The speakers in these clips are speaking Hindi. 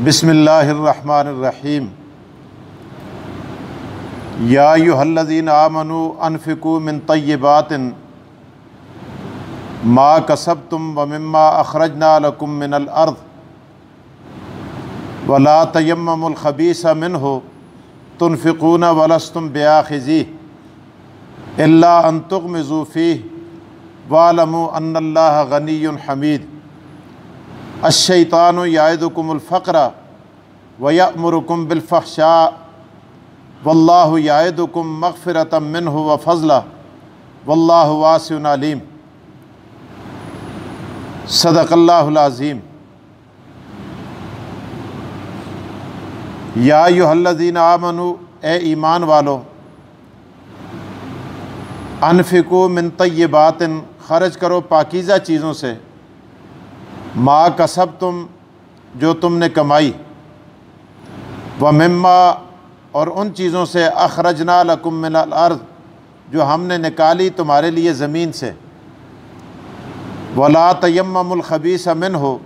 बिस्मिल्लाहिर्रहमानिर्रहीम। या अय्युहल्लज़ीना आमनू अनफ़िकू मिन तय्यिबातिन मा कसबतुम व मिम्मा अख़रजना लकुम मिनल अर्ज़ वला तयम्ममुल ख़बीसा मिन्हु तुनफ़िक़ूना वलस्तुम बिआख़िज़ीह इल्ला अन तुग़मिज़ू फ़ीह वअलमू अन्नल्लाह गनिय्युन हमीद। अश्शैतानु याइदुकुमुल फ़क़्र व यअमुरुकुम बिल फ़हशा वल्लाहु याइदुकुम मग़फ़िरतम मिन्हु व फ़ज़ला वल्लाहु वासिउन अलीम। सदक़ल्लाहुल अज़ीम। या अय्युहल्लज़ीना आमनू, ए ईमान वालो, अनफ़िकू मिन तय्यिबातिन, ख़र्च करो पाकीज़ा चीज़ों से, मा कसबतुम, जो तुमने कमाई, व मिम्मा, और उन चीज़ों से, अख़रजना लकुम मिनल अर्ज़, जो हमने निकाली तुम्हारे लिए ज़मीन से, वला तयम्ममुल ख़बीसा मिन्हु,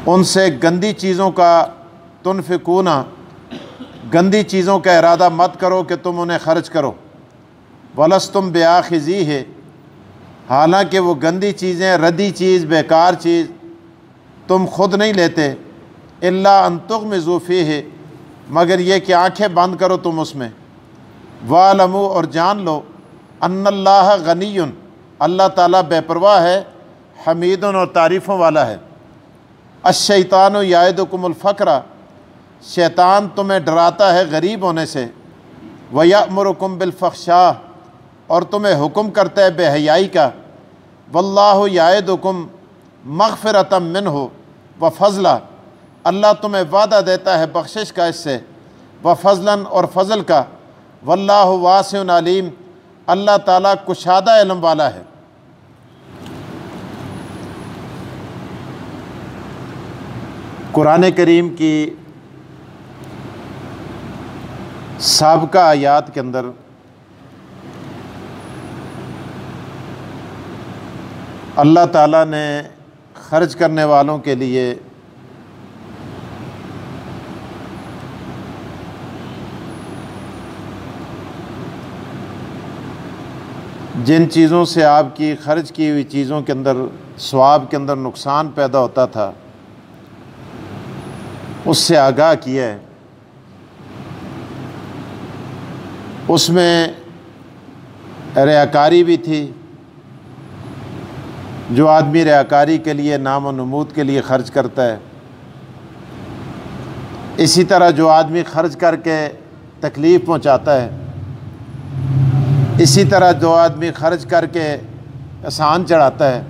उनसे गंदी चीज़ों का, तुनफ़िकूना, गंदी चीज़ों का इरादा मत करो कि तुम उन्हें ख़र्च करो, वलस्तुम बिआख़िज़ीह, हालांकि वो गंदी चीज़ें, रद्दी चीज़, बेकार चीज़ तुम खुद नहीं लेते, इल्ला अन तुग़मिज़ू फ़ीह, मगर ये कि आँखें बंद करो तुम उसमें, वअलमू, और जान लो, अन्नल्लाह गनिय्युन, अल्लाह ताला बेपरवाह है, हमीदुन, और तारीफ़ों वाला है। अश्शैतानु याइदुकुमुल फ़क़्र, शैतान तुम्हें डराता है गरीब होने से, व यअमुरुकुम बिल फ़हशा, और तुम्हें हुक्म करता है बेहयाई का, वल्लाहु याइदुकुम मग़फ़िरतम मिन्हु व फ़ज़ला, अल्लाह तुम्हें वादा देता है बख्शिश का इससे, व फ़ज़लन, और फ़ज़ल का, वल्लाहु वासिउन अलीम, अल्लाह ताला कुशादा इल्म वाला है। कुरान करीम की साबिक़ा आयात के अंदर अल्लाह ताला ने ख़र्च करने वालों के लिए जिन चीज़ों से आपकी ख़र्च की हुई चीज़ों के अंदर, सवाब के अंदर नुकसान पैदा होता था, उससे आगाह किया है। उसमें रियाकारी भी थी, जो आदमी रियाकारी के लिए, नाम और नमूद के लिए ख़र्च करता है। इसी तरह जो आदमी ख़र्च करके तकलीफ़ पहुंचाता है, इसी तरह जो आदमी ख़र्च करके एहसान चढ़ाता है,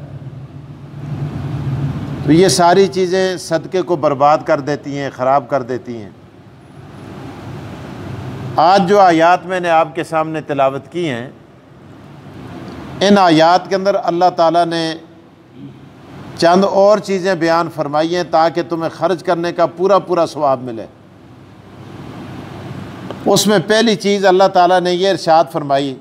तो ये सारी चीज़ें सदक़े को बर्बाद कर देती हैं, ख़राब कर देती हैं। आज जो आयात मैंने आपके सामने तिलावत की हैं, इन आयात के अंदर अल्लाह ताला ने चंद और चीज़ें बयान फरमाई हैं ताकि तुम्हें ख़र्च करने का पूरा पूरा सवाब मिले। उसमें पहली चीज़ अल्लाह ताला ने ये इरशाद फरमाई,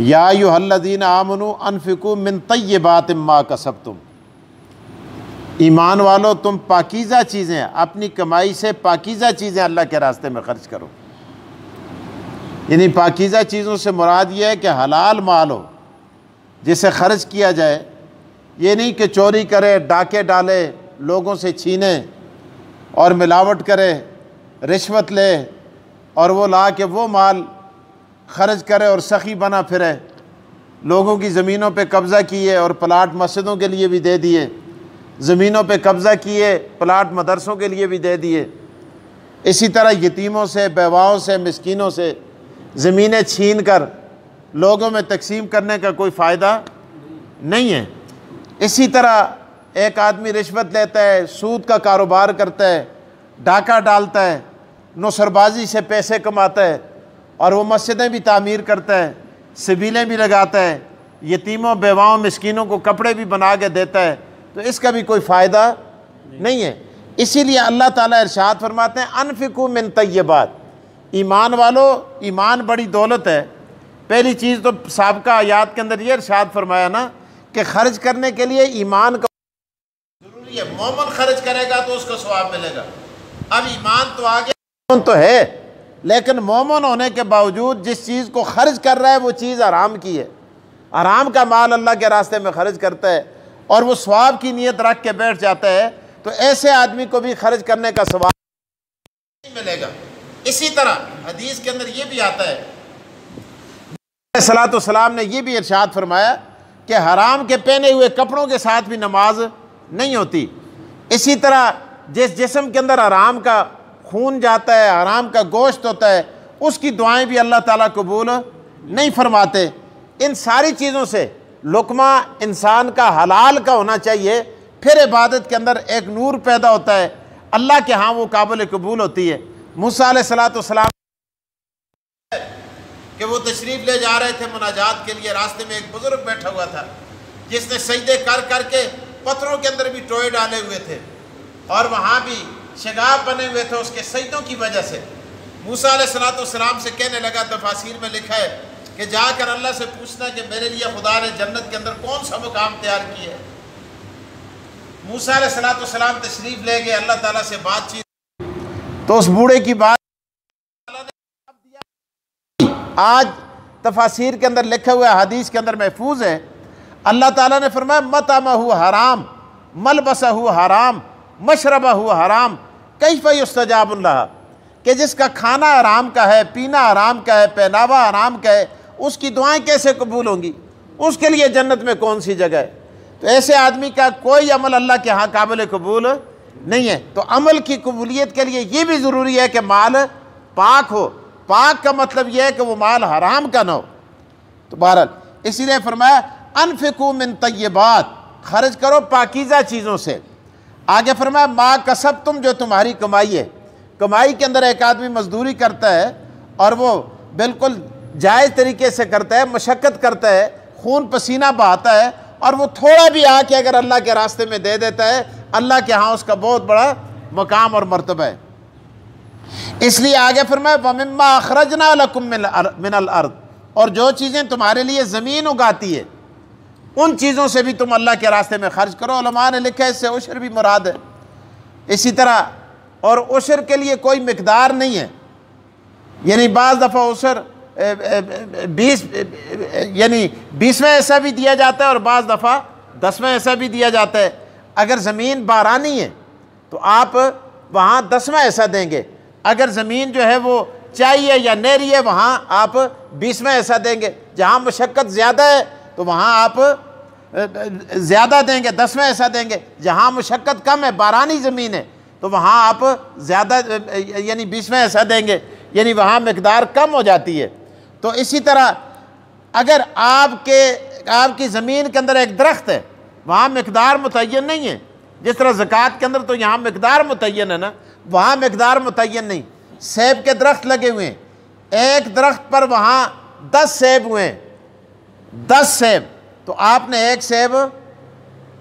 या अय्युहल्लज़ीना आमनू अनफ़िकू मिन तय्यिबातिम मा कसबतुम, ईमान वालो, तुम पाकीज़ा चीज़ें, अपनी कमाई से पाकीज़ा चीज़ें अल्लाह के रास्ते में ख़र्च करो। यानी पाकीज़ा चीज़ों से मुराद ये है कि हलाल माल हो जिसे ख़र्च किया जाए। ये नहीं कि चोरी करे, डाके डाले, लोगों से छीने और मिलावट करे, रिश्वत ले और वो ला के वो माल ख़र्च करे और सखी बना फिरे। लोगों की ज़मीनों पे कब्ज़ा किए और प्लाट मस्जिदों के लिए भी दे दिए, ज़मीनों पे कब्ज़ा किए, प्लाट मदरसों के लिए भी दे दिए। इसी तरह यतीमों से, बेवाओं से, मिस्कीनों से ज़मीनें छीन कर लोगों में तकसीम करने का कोई फ़ायदा नहीं है। इसी तरह एक आदमी रिश्वत लेता है, सूद का कारोबार करता है, डाका डालता है, नुसरबाजी से पैसे कमाता है, और वो मस्जिदें भी तामीर करता है, सबीलें भी लगाता है, यतीमों, बेवाओं, मिस्कीनों को कपड़े भी बना के देता है, तो इसका भी कोई फ़ायदा नहीं है। इसीलिए अल्लाह ताला इरशाद फरमाते हैं, अनफ़िकू मिन तय्यिबात, ईमान वालो, ईमान बड़ी दौलत है। पहली चीज़ तो साबिक़ा आयात के अंदर ये इरशाद फरमाया ना कि ख़र्च करने के लिए ईमान का ज़रूरी ये मोमन खर्च करेगा तो उसको सवाब मिलेगा। अब ईमान तो आगे तो है, लेकिन मोमन होने के बावजूद जिस चीज़ को खर्च कर रहा है वो चीज़ हराम की है, हराम का माल अल्लाह के रास्ते में खर्च करता है और वो सवाब की नीयत रख के बैठ जाता है, तो ऐसे आदमी को भी खर्च करने का सवाब नहीं मिलेगा। इसी तरह हदीस के अंदर ये भी आता है, सलातो सलाम ने ये भी इरशाद फरमाया कि हराम के पहने हुए कपड़ों के साथ भी नमाज नहीं होती। इसी तरह जिस जिस्म के अंदर हराम का खून जाता है, हराम का गोश्त होता है, उसकी दुआएं भी अल्लाह ताला कबूल नहीं फरमाते। इन सारी चीज़ों से लुक़मा इंसान का हलाल का होना चाहिए, फिर इबादत के अंदर एक नूर पैदा होता है, अल्लाह के यहाँ वो काबिल कबूल होती है। मूसा अलैहिस्सलाम कि वो तशरीफ़ ले जा रहे थे मुनाजात के लिए, रास्ते में एक बुज़ुर्ग बैठा हुआ था जिसने सजदे कर करके पत्थरों के अंदर भी टोए डाले हुए थे और वहाँ भी शगाब बने हुए थे उसके सजदों की वजह से। मूसा अलैहिस्सलाम से कहने लगा, तफासीर में लिखा है कि जाकर अल्लाह से पूछना कि मेरे लिए खुदा ने जन्नत के अंदर कौन सा मुकाम तैयार किया है। मूसा अलैहिस्सलाम तशरीफ़ ले गए, अल्लाह ताला से बातचीत, तो उस बूढ़े की बात आज तफासीर के अंदर लिखा हुआ हदीस के अंदर महफूज है। अल्लाह ताला ने फरमाया मतअमहु हराम, मलबसहु हराम, मशरबहु हराम, कैफ़ युस्तजाबु लह, कि जिसका खाना हराम का है, पीना हराम का है, पहनावा हराम का है, उसकी दुआएं कैसे कबूल होंगी? उसके लिए जन्नत में कौन सी जगह है? तो ऐसे आदमी का कोई अमल अल्लाह के यहाँ काबिल कबूल नहीं है। तो अमल की कबूलियत के लिए ये भी ज़रूरी है कि माल पाक हो। पाक का मतलब यह है कि वो माल हराम का ना हो। तो बहरहाल इसीलिए फरमाया अनफिकू मिन तय्यबात, खर्च करो पाकीज़ा चीज़ों से। आगे फरमाया मा कसब तुम, जो तुम्हारी कमाई है। कमाई के अंदर एक आदमी मजदूरी करता है और वो बिल्कुल जायज़ तरीके से करता है, मशक्क़त करता है, खून पसीना बहाता है, और वो थोड़ा भी आके अगर अल्लाह के रास्ते में दे देता है, अल्लाह के यहाँ उसका बहुत बड़ा मकाम और मर्तबा है। इसलिए आगे फरमाया वमिम्मा अखरजना लकुम मिनल अर्द, और जो चीज़ें तुम्हारे लिए ज़मीन उगाती है उन चीज़ों से भी तुम अल्लाह के रास्ते में खर्च करो। उलमा ने लिखा है इससे उशर भी मुराद है। इसी तरह और उशर के लिए कोई मिकदार नहीं है, यानी बाज़ दफ़ा उशर 20वें ऐसा भी दिया जाता है और बाज़ दफ़ा 10वें ऐसा भी दिया जाता है। अगर ज़मीन बारानी है तो आप वहाँ 10वां ऐसा देंगे, अगर ज़मीन जो है वो चाहिए या नहरी है वहाँ आप 20वां ऐसा देंगे, जहाँ मशक्क़त ज़्यादा है तो वहाँ आप ज़्यादा देंगे, 10वां ऐसा देंगे, जहाँ मशक्क़त कम है, बारानी ज़मीन है तो वहाँ आप ज़्यादा यानी 20वां ऐसा देंगे, यानी वहाँ मिकदार कम हो जाती है। तो इसी तरह अगर आपकी ज़मीन के अंदर एक दरख्त है, वहाँ मिकदार मुतय्यन नहीं है, जिस तरह ज़कात के अंदर तो यहाँ मिकदार मुतय्यन है ना, वहाँ मिकदार मुतय्यन नहीं। सेब के दरख्त लगे हुए हैं, एक दरख्त पर वहाँ 10 सेब हुए हैं, 10 सेब, तो आपने एक सेब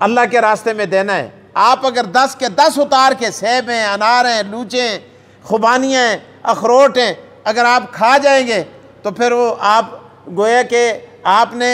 अल्लाह के रास्ते में देना है। आप अगर 10 के 10 उतार के, सेब हैं, अनार हैं, लूचे हैं, खुबानियाँ हैं, अखरोट हैं, अगर आप खा जाएंगे तो फिर वो आप गोया कि आपने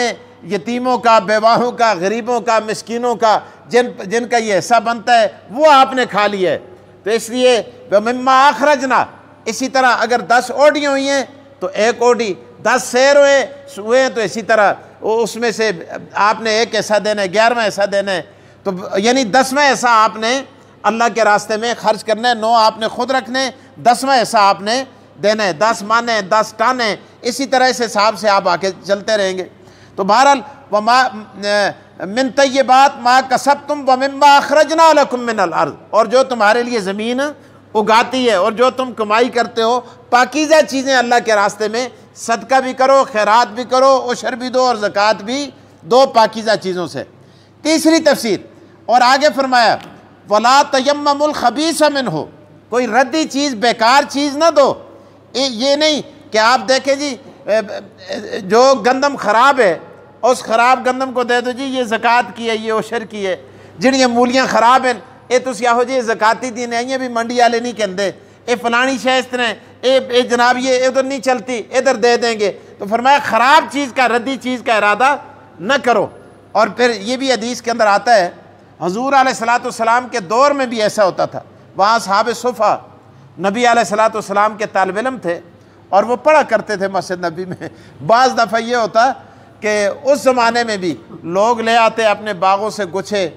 यतीमों का, बेवाहों का, गरीबों का, मिस्कीनों का, जिनका ये हिस्सा बनता है वो आपने खा लिया है। तो इसलिए मिम्मा अखरजना, इसी तरह अगर 10 ओडियाँ हुई हैं तो एक ओडी, 10 शेर हुए हैं तो इसी तरह उसमें से आपने एक ऐसा देना है, 11वां ऐसा देना है, तो यानी 10वां ऐसा आपने अल्लाह के रास्ते में खर्च करना है। 9 आपने खुद रखने, 10वां ऐसा आपने देना है। 10 माने, 10 टन है, इसी तरह इस हिसाब से आप आके चलते रहेंगे। तो बहरहाल वमा मिन तय्यबात मा कसबतुम व मिम्मा अखरजना लकुम मिनल अर्द, और जो तुम्हारे लिए ज़मीन उगाती है और जो तुम कमाई करते हो, पाकीज़ा चीज़ें अल्लाह के रास्ते में सदका भी करो, खैरात भी करो, उशर भी दो और ज़कात भी दो, पाकीज़ा चीज़ों से। तीसरी तफसीर, और आगे फरमाया वला तयम्ममुल खबीसा मिन्हु, कोई रद्दी चीज़, बेकार चीज़ ना दो। ये नहीं कि आप देखें जी जो गंदम ख़राब है उस ख़राब गंदम को दे दो जी ये ज़कात की है, ये उशर की है। जिहड़ियां मूलियां ख़राब हैं ये तुसीं आहो जी ज़काती दीन है, भी मंडी वाले नहीं कहते, ये फलानी शय इस तरह, ये जनाब ये उधर नहीं चलती, इधर दे देंगे। तो फरमाया ख़राब चीज़ का, रद्दी चीज़ का इरादा न करो। और फिर ये भी हदीस के अंदर आता है, हजूर अलैहिस्सलाम के दौर में भी ऐसा होता था। वहाँ असहाब सुफ़ा नबी अलैहिस्सलाम के तालिब इल्म थे और वो पढ़ा करते थे मस्जिद नबी में। बाज़ दफ़ा ये होता कि उस ज़माने में भी लोग ले आते अपने बागों से गुच्छे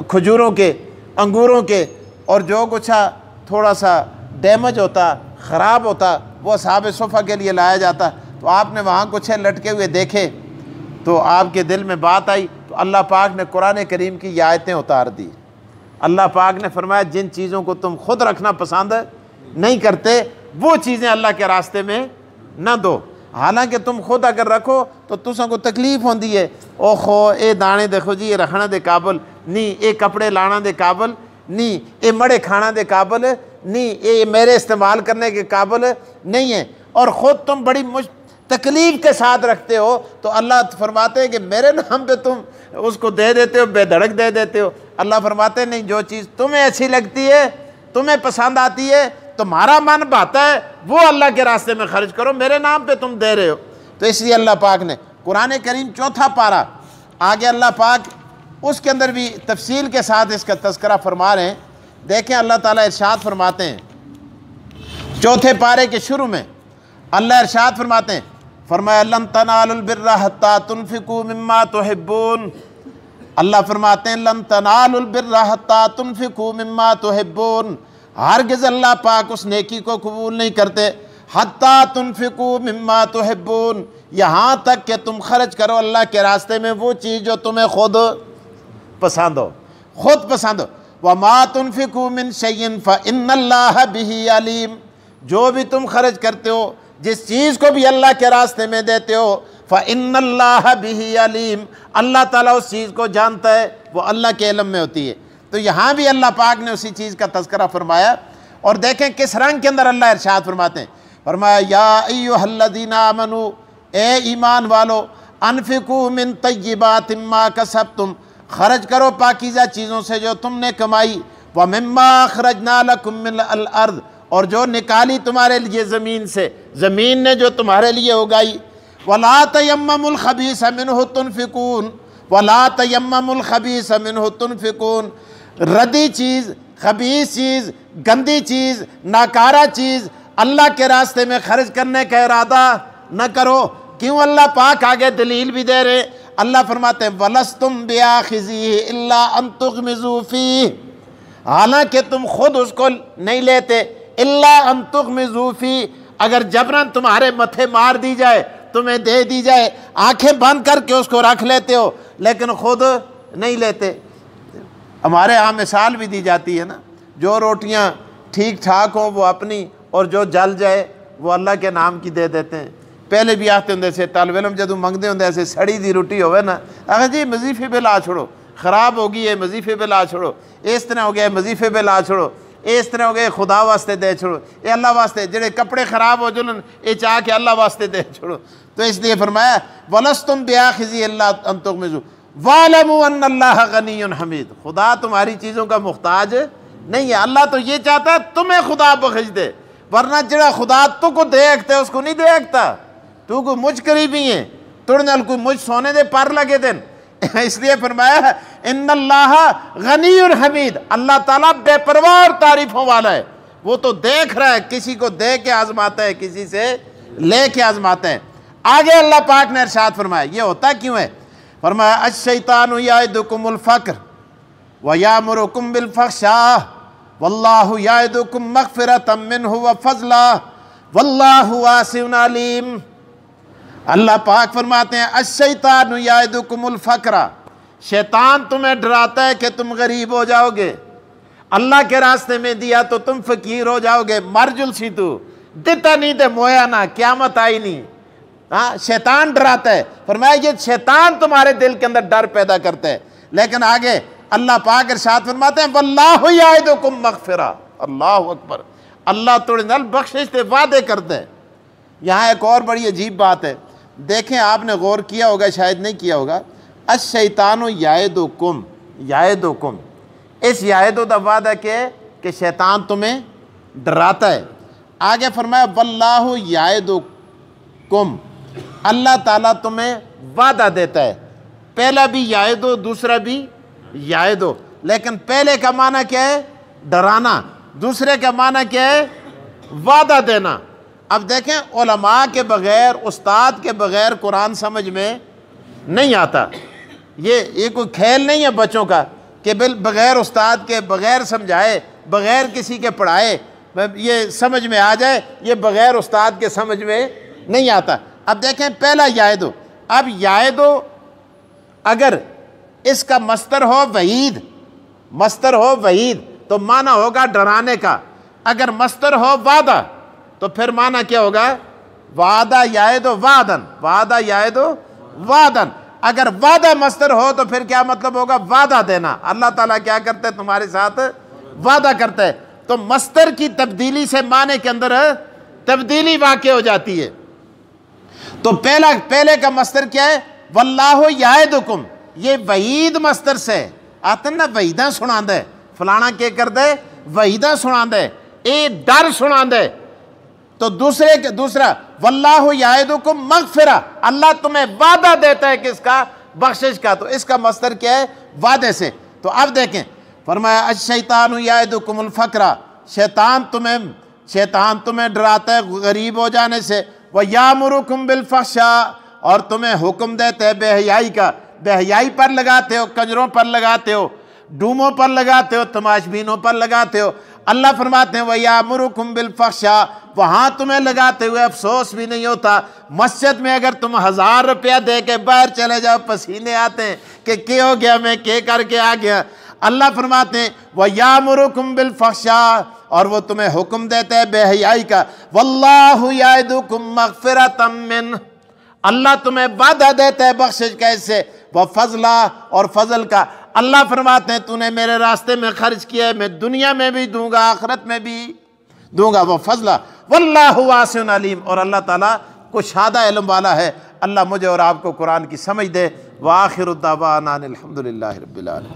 खजूरों के, अंगूरों के, और जो गुच्छा थोड़ा सा डैमेज होता, ख़राब होता, वो असहाब सुफ़ा के लिए लाया जाता। तो आपने वहाँ गुच्छे लटके हुए देखे तो आपके दिल में बात आई, तो अल्लाह पाक ने कुरान करीम की ये आयतें उतार दी। अल्लाह पाक ने फरमाया जिन चीज़ों को तुम खुद रखना पसंद नहीं करते वो चीज़ें अल्लाह के रास्ते में न दो। हालांकि तुम खुद अगर रखो तो तुसा को तकलीफ होती है, ओहो ये दाने देखो जी ये रखने के काबिल नहीं, ये कपड़े लाने के काबिल नहीं, ये मड़े खाना के काबिल नहीं, ये मेरे इस्तेमाल करने के काबिल नहीं है, और ख़ुद तुम बड़ी तकलीफ़ के साथ रखते हो, तो अल्लाह फरमाते हैं कि मेरे नाम पे तुम उसको दे देते हो, बेधड़क दे देते हो। अल्लाह फरमाते हैं नहीं, जो चीज़ तुम्हें अच्छी लगती है, तुम्हें पसंद आती है, तुम्हारा मन भाता है, वो अल्लाह के रास्ते में खर्च करो, मेरे नाम पे तुम दे रहे हो। तो इसलिए अल्लाह पाक ने कुरान करीम 4 पारा आगे अल्लाह पाक उसके अंदर भी तफसील के साथ इसका तज़किरा फरमा रहे हैं। देखें अल्लाह ताला इरशाद फरमाते हैं 4 पारे के शुरू में अल्लाह इरशाद फरमाते हैं, फरमाया लन तनालुल बिर्रा हत्ता तुनफिकू मिम्मा तुहिब्बून। अल्लाह फरमाते हैं लन तनालुल बिर्रा हत्ता तुनफिकू मिम्मा तुहिब्बून, हरगिज़ अल्लाह पाक उस नेकी को कबूल नहीं करते हत्ता तुनफिकू मिम्मा तुहिब्बून, यहाँ तक कि तुम खर्च करो अल्लाह के रास्ते में वो चीज़ जो तुम्हें खुद पसंद हो, खुद पसंद हो। वमा तुनफिकू मिन शैइन फ़इन्नल्लाह बिही अलीम, जो भी तुम खर्च करते हो, जिस चीज़ को भी अल्लाह के रास्ते में देते हो, फ़इन्नल्लाह बिही अलीम, अल्लाह ताला उस चीज़ को जानता है, वो अल्लाह के इल्म में होती है। तो यहाँ भी अल्लाह पाक ने उसी चीज़ का तज़किरा फरमाया। और देखें किस रंग के अंदर अल्लाह इरशाद फरमाते हैं, फरमाया या अय्युहल्लज़ीना आमनू, ए ईमान वालो, अनफिकू मिन तय्यिबाति मा कसबतुम, खर्च करो पाकीज़ा चीज़ों से जो तुमने कमाई, व मिम्मा अखरजना लकुम मिनल अर्द, और जो निकाली तुम्हारे लिए ज़मीन से, ज़मीन ने जो तुम्हारे लिए उगाई। वला तयम्ममुल खबीसा मिन्हु तुनफिकून, वला तयम्ममुल खबीसा मिन्हु तुनफिकून, रद्दी चीज़, खबीस चीज़, गंदी चीज़, नाकारा चीज़ अल्लाह के रास्ते में खर्च करने का इरादा न करो। क्यों? अल्लाह पाक आगे दलील भी दे रहे। अल्लाह फरमाते हैं वलस्तुम बिआखिज़ीहि इल्ला अन तुग़मिज़ू फ़ीह, हालांकि तुम खुद उसको नहीं लेते, इल्ला अन तुग़मिज़ू फ़ीह, अगर जबरन तुम्हारे मथे मार दी जाए, तुम्हें दे दी जाए, आंखें बंद करके उसको रख लेते हो, लेकिन खुद नहीं लेते। हमारे यहाँ मिसाल भी दी जाती है ना, जो रोटियाँ ठीक ठाक हों वो अपनी, और जो जल जाए वो अल्लाह के नाम की दे देते हैं। पहले भी आते होंगे से तालिब इल्म जदों मंगते होंगे ऐसे सड़ी दी रोटी होवे ना, आखिर जी वजीफे पे ला छोड़ो, ख़राब हो गई है वजीफे पे ला छोड़ो, इस तरह हो गया वजीफे पे ला छोड़ो, इस तरह हो गए खुदा वास्ते दे छोड़ो, ये अल्लाह वास्ते, जेड़े कपड़े ख़राब हो जुलन ये चाह के अल्लाह वास्ते दे छोड़ो। तो इसलिए फरमाया वलस्तुम बिआखिज़ी इल्ला अन तुग़मिज़ू वालमू अन्नल्लाह गनियुन हमीद, खुदा तुम्हारी चीज़ों का मुख्ताज नहीं है। अल्लाह तो ये चाहता है तुम्हें खुदा बख्श दे, वरना जड़ा खुदा तू को देखते उसको नहीं देखता। तू को मुझ करीबी है, तुड़ नाल कोई मुझ सोने दे पर लगे दिन। इसलिए फरमाया इन्नल्लाह गनियुन हमीद, अल्लाह ताला बेपरवाह और तारीफों वाला है। वो तो देख रहा है, किसी को दे के आजमाता है, किसी से ले के आजमाता है। आगे अल्लाह पाक ने इरशाद फरमाया, ये होता क्यों है? फरमाया अश-शैतानु याइदुकुमुल फ़क्र व यामुरुकुम बिल फ़हशाह वल्लाहु याइदुकुम मग़फ़िरतम मिन्हु व फ़ज़ला वल्लाहु वासिउन अलीम। अल्लाह पाक फरमाते हैं अश-शैतानु याइदुकुमुल फ़क्र, शैतान तुम्हें डराता है कि तुम गरीब हो जाओगे, अल्लाह के रास्ते में दिया तो तुम फ़कीर हो जाओगे, मर जुलसी तू देता नहीं दे मोया ना, क़यामत आई नहीं। हाँ, शैतान डराता है। फरमाया ये शैतान तुम्हारे दिल के अंदर डर पैदा करता है। लेकिन आगे अल्लाह पाक इरशाद फरमाते हैं वल्लाहु याइदुकुम मग़फ़िरा, अल्लाहु अकबर, अल्लाह तुझे नाल बख्शिश के वादे करते हैं। यहाँ एक और बड़ी अजीब बात है, देखें आपने गौर किया होगा, शायद नहीं किया होगा। अश-शैतानु याइदुकुम, याइदुकुम, इस याइदो दा वादा कि शैतान तुम्हें डराता है। आगे फरमाया वल्लाहु याइदुकुम, अल्लाह ताला तुम्हें वादा देता है। पहला भी याइदो, दूसरा भी याइदो, लेकिन पहले का माना क्या है? डराना। दूसरे का माना क्या है? वादा देना। अब देखें, उलमा के बगैर, उस्ताद के बगैर कुरान समझ में नहीं आता। ये कोई खेल नहीं है बच्चों का कि बगैर उस्ताद के, बगैर समझाए, बगैर किसी के पढ़ाए ये समझ में आ जाए। ये बगैर उस्ताद के समझ में नहीं आता। अब देखें, पहला याइदो। अब याइदो अगर इसका मस्तर हो वईद, मस्तर हो वईद तो माना होगा डराने का। अगर मस्तर हो वादा तो फिर माना क्या होगा? वादा याइदो वादन, वादा याइदो वादन। अगर वादा मस्तर हो तो फिर क्या मतलब होगा? वादा देना। अल्लाह ताला क्या करते हैं? तुम्हारे साथ वादा करते हैं। तो मस्तर की तब्दीली से माने के अंदर तब्दीली वाक़ई हो जाती है। तो पहले का मस्तर क्या है? वल्लाहु याइदुकुम। ये वईद मस्तर से आते ना, वईदा सुना दे, फलाना के कर दे, वईदा सुना दे, ए डर सुना दे। तो दूसरा वल्लाहु याइदुकुम मगफिरा, अल्लाह तुम्हें वादा देता है किसका? बख्शिश का। तो इसका मस्तर क्या है? वादे से। तो अब देखें, फरमाया अश-शैतानु याइदुकुमुल फक्रा, शैतान तुम्हें डराता है गरीब हो जाने से। व यामुरुकुम बिल फहशा, और तुम्हें हुक्म देते हैं बेहयाई का। बेहयाई पर लगाते हो, कंजरों पर लगाते हो, डूमों पर लगाते हो, तमाशबीनों पर लगाते हो। अल्लाह फरमाते हैं व यामुरुकुम बिल फहशा, वहाँ तुम्हें लगाते हुए अफसोस भी नहीं होता। मस्जिद में अगर तुम 1000 रुपया दे के बाहर चले जाओ, पसीने आते हैं कि क्या हो गया, मैं क्या करके आ गया। अल्लाह फरमाते हैं व यामुरुकुम बिल फहशा, और वो तुम्हें हुक्म देते हैं बेहयाई का। वल्लाहु याइदुकुम मगफिरतम मिन, अल्लाह तुम्हें वादा देता है बख्शिश कैसे? वह फजला, और फजल का। अल्लाह फरमाते हैं तूने मेरे रास्ते में खर्च किया है, मैं दुनिया में भी दूंगा, आखिरत में भी दूंगा। वह फजला। वल्लाहु वासिउन अलीम, और अल्लाह ताला कुशादा इल्म वाला है। अल्लाह मुझे और आपको कुरान की समझ दे। व आखिरु दावाना अनिल हम्दुलिल्लाहि रब्बिल आलमीन।